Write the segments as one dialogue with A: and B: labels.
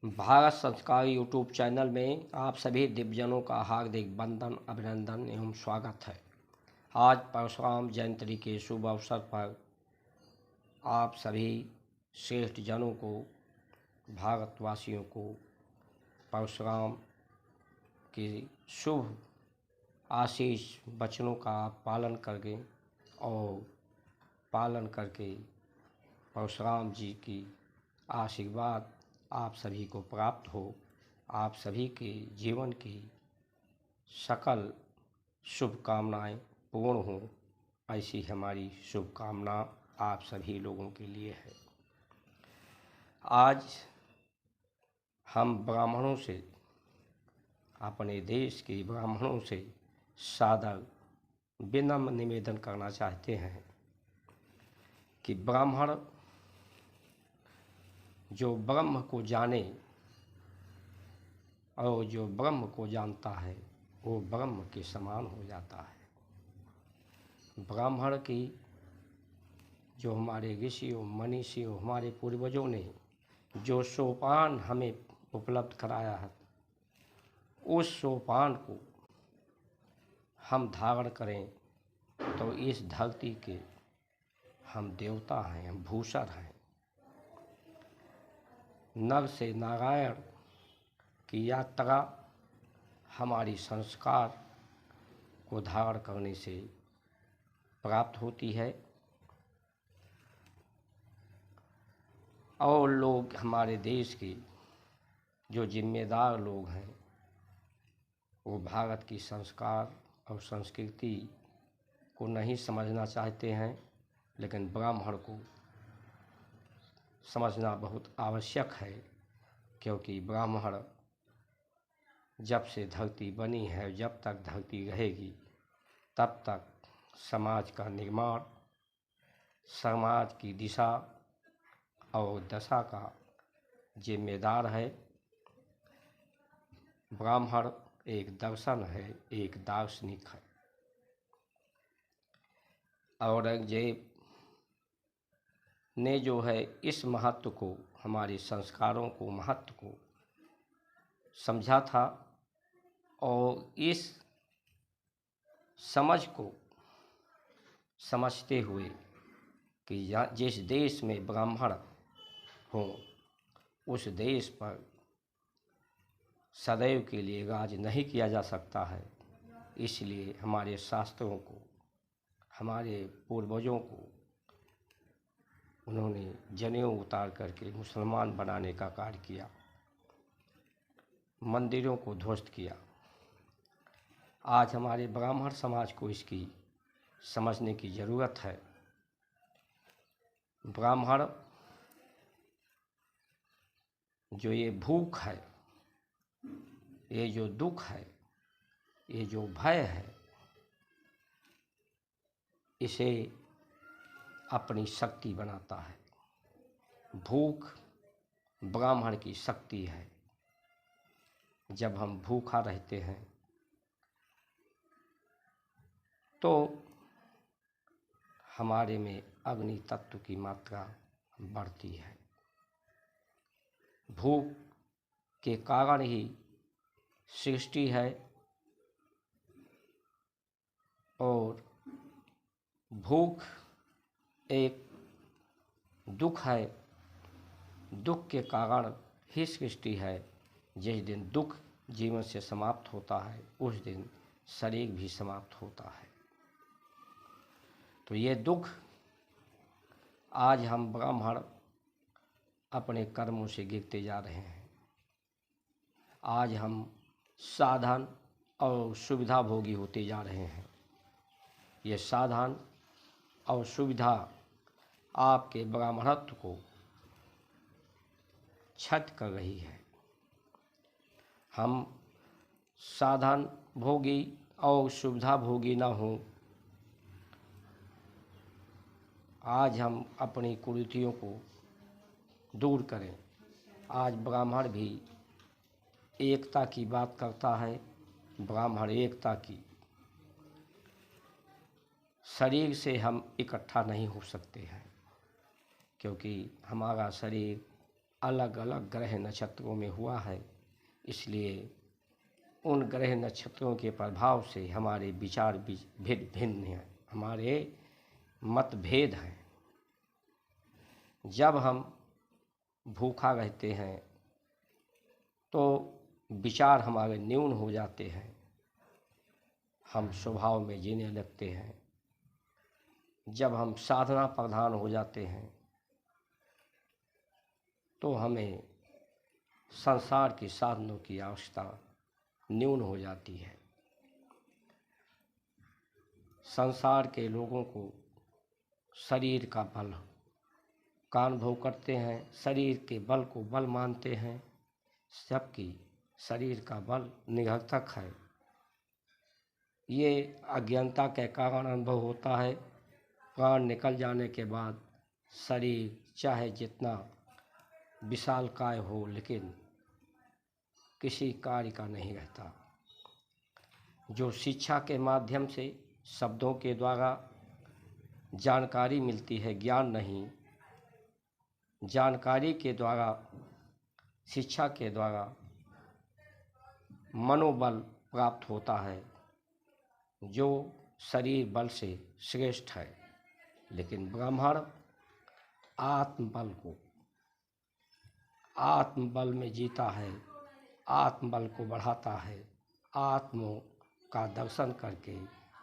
A: भारत संस्कार YouTube channel में आप सभी दिव्यजनों का हार्दिक वंदन अभिनंदन एवं स्वागत है। आज परशुराम जयंती के शुभ अवसर पर आप सभी श्रेष्ठ जनों को, भारतवासियों को परशुराम के शुभ आशीष वचनों का पालन करके परशुराम जी की आशीर्वाद आप सभी को प्राप्त हो, आप सभी के जीवन की सकल शुभकामनाएं पूर्ण हो, ऐसी हमारी शुभकामना आप सभी लोगों के लिए है। आज हम ब्राह्मणों से, अपने देश के ब्राह्मणों से सादर विनम्र निवेदन करना चाहते हैं कि ब्राह्मण जो ब्रह्म को जाने और जो ब्रह्म को जानता है वो ब्रह्म के समान हो जाता है। ब्राह्मण की जो हमारे ऋषियों मनीषियों हमारे पूर्वजों ने जो सोपान हमें उपलब्ध कराया है, उस सोपान को हम धारण करें तो इस धरती के हम देवता हैं, हम भूषण हैं। नर से नारायण की यात्रा हमारी संस्कार को धारण करने से प्राप्त होती है। और लोग, हमारे देश के जो जिम्मेदार लोग हैं, वो भारत की संस्कार और संस्कृति को नहीं समझना चाहते हैं, लेकिन ब्राह्मण को समझना बहुत आवश्यक है, क्योंकि ब्राह्मण जब से धरती बनी है, जब तक धरती रहेगी, तब तक समाज का निर्माण, समाज की दिशा और दशा का जिम्मेदार है। ब्राह्मण एक दर्शन है, एक दार्शनिक है। औरंगजेब ने जो है इस महत्व को, हमारे संस्कारों को, महत्व को समझा था और इस समझ को समझते हुए कि जिस देश में ब्राह्मण हो, उस देश पर सदैव के लिए राज नहीं किया जा सकता है। इसलिए हमारे शास्त्रों को, हमारे पूर्वजों को उन्होंने जनेऊ उतार करके मुसलमान बनाने का कार्य किया, मंदिरों को ध्वस्त किया। आज हमारे ब्राह्मण समाज को इसकी समझने की ज़रूरत है। ब्राह्मण जो ये भूख है, ये जो दुख है, ये जो भय है, इसे अपनी शक्ति बनाता है। भूख ब्राह्मण की शक्ति है। जब हम भूखा रहते हैं तो हमारे में अग्नि तत्व की मात्रा बढ़ती है। भूख के कारण ही सृष्टि है और भूख एक दुख है। दुख के कारण ही सृष्टि है। जिस दिन दुख जीवन से समाप्त होता है, उस दिन शरीर भी समाप्त होता है। तो ये दुख आज हम ब्राह्मण अपने कर्मों से गिरते जा रहे हैं। आज हम साधन और सुविधा भोगी होते जा रहे हैं। ये साधन और सुविधा आपके ब्राह्मणत्व को क्षत कर रही है। हम साधन भोगी और सुविधा भोगी ना हों। आज हम अपनी कुरीतियों को दूर करें। आज ब्राह्मण भी एकता की बात करता है। ब्राह्मण एकता की, शरीर से हम इकट्ठा नहीं हो सकते हैं, क्योंकि हमारा शरीर अलग अलग ग्रह नक्षत्रों में हुआ है, इसलिए उन ग्रह नक्षत्रों के प्रभाव से हमारे विचार भिन्न भिन्न हैं, हमारे मतभेद हैं। जब हम भूखा रहते हैं तो विचार हमारे न्यून हो जाते हैं, हम स्वभाव में जीने लगते हैं। जब हम साधना प्रधान हो जाते हैं तो हमें संसार की साधनों की आवश्यकता न्यून हो जाती है। संसार के लोगों को शरीर का बल का अनुभव करते हैं, शरीर के बल को बल मानते हैं, जबकि शरीर का बल निरर्थक है। ये अज्ञानता के कारण अनुभव होता है। प्राण निकल जाने के बाद शरीर चाहे जितना विशालकाय हो, लेकिन किसी कार्य का नहीं रहता। जो शिक्षा के माध्यम से शब्दों के द्वारा जानकारी मिलती है, ज्ञान नहीं, जानकारी के द्वारा, शिक्षा के द्वारा मनोबल प्राप्त होता है, जो शरीर बल से श्रेष्ठ है। लेकिन ब्राह्मण आत्मबल में जीता है, आत्मबल को बढ़ाता है, आत्म का दर्शन करके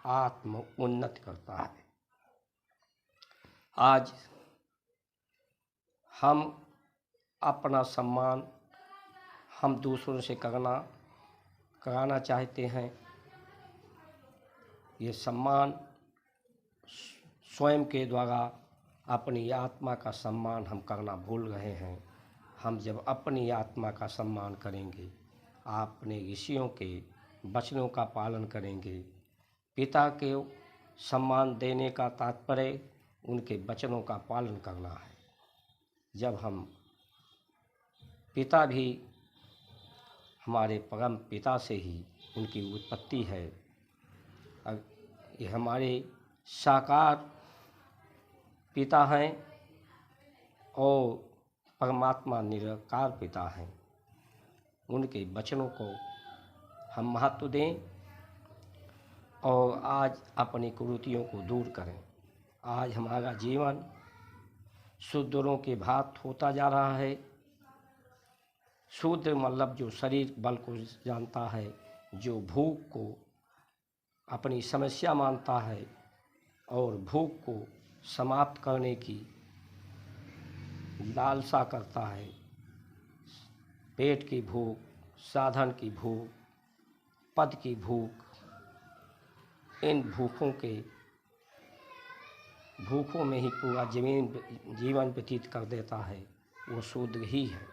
A: आत्म उन्नति करता है। आज हम अपना सम्मान हम दूसरों से कराना चाहते हैं। ये सम्मान स्वयं के द्वारा अपनी आत्मा का सम्मान हम करना भूल रहे हैं। हम जब अपनी आत्मा का सम्मान करेंगे, अपने ऋषियों के वचनों का पालन करेंगे। पिता के सम्मान देने का तात्पर्य उनके वचनों का पालन करना है। जब हम पिता भी हमारे परम पिता से ही उनकी उत्पत्ति है, ये हमारे साकार पिता हैं और परमात्मा निराकार पिता हैं। उनके वचनों को हम महत्व दें और आज अपनी कुरीतियों को दूर करें। आज हमारा जीवन शूद्रों के भांति होता जा रहा है। शूद्र मतलब जो शरीर बल को जानता है, जो भूख को अपनी समस्या मानता है और भूख को समाप्त करने की लालसा करता है। पेट की भूख, साधन की भूख, पद की भूख, इन भूखों में ही पूरा जीवन व्यतीत कर देता है, वो शूद्र ही है।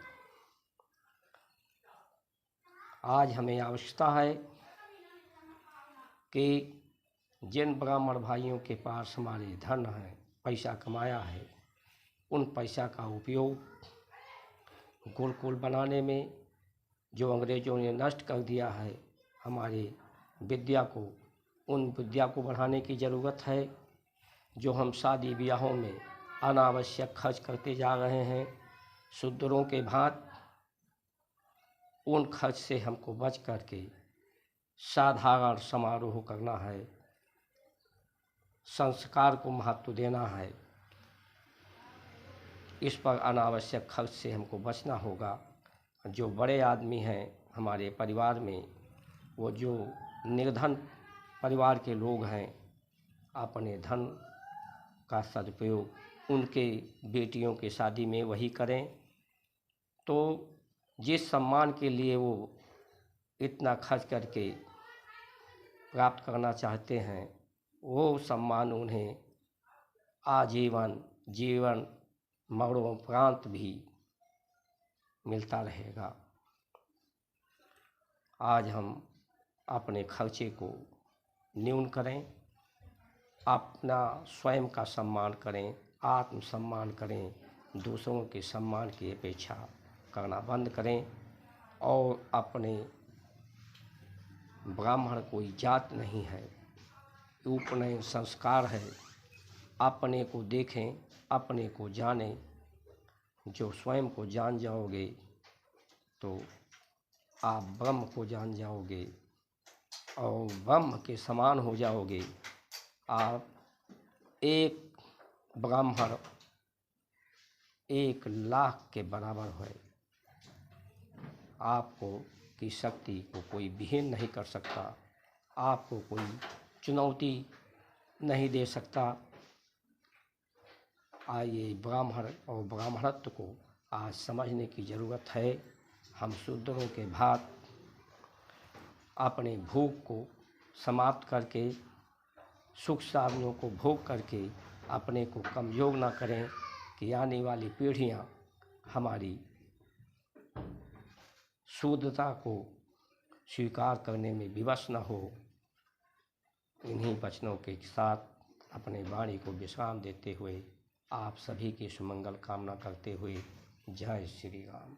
A: आज हमें आवश्यकता है कि जिन ब्राह्मण भाइयों के पास हमारे धन है, पैसा कमाया है, उन पैसा का उपयोग गुरुकुल बनाने में, जो अंग्रेज़ों ने नष्ट कर दिया है हमारे विद्या को, उन विद्या को बढ़ाने की ज़रूरत है। जो हम शादी ब्याहों में अनावश्यक खर्च करते जा रहे हैं शूद्रों के भांति, उन खर्च से हमको बच करके साधारण समारोह करना है, संस्कार को महत्व देना है। इस पर अनावश्यक खर्च से हमको बचना होगा। जो बड़े आदमी हैं हमारे परिवार में, वो जो निर्धन परिवार के लोग हैं, अपने धन का सदुपयोग उनके बेटियों के शादी में वही करें। तो जिस सम्मान के लिए वो इतना खर्च करके प्राप्त करना चाहते हैं, वो सम्मान उन्हें आजीवन जीवन मरणोपरांत भी मिलता रहेगा। आज हम अपने खर्चे को न्यून करें, अपना स्वयं का सम्मान करें, आत्मसम्मान करें, दूसरों के सम्मान की अपेक्षा करना बंद करें और अपने ब्राह्मण कोई जात नहीं है, उपनयन संस्कार है। अपने को देखें, अपने को जानें जो स्वयं को जान जाओगे तो आप ब्रह्म को जान जाओगे और ब्रह्म के समान हो जाओगे। आप एक ब्राह्मण 1,00,000 के बराबर है। आपको की शक्ति को कोई विहीन नहीं कर सकता, आपको कोई चुनौती नहीं दे सकता। आइए ब्राह्मण और ब्राह्मणत्व को आज समझने की ज़रूरत है। हम शूद्रों के भांति अपने भूख को समाप्त करके, सुख साधनों को भोग करके अपने को कमज़ोर ना करें कि आने वाली पीढ़ियाँ हमारी शुद्धता को स्वीकार करने में विवश न हो। इन्हीं वचनों के साथ अपने वाणी को विश्राम देते हुए आप सभी की सुमंगल कामना करते हुए जय श्री राम।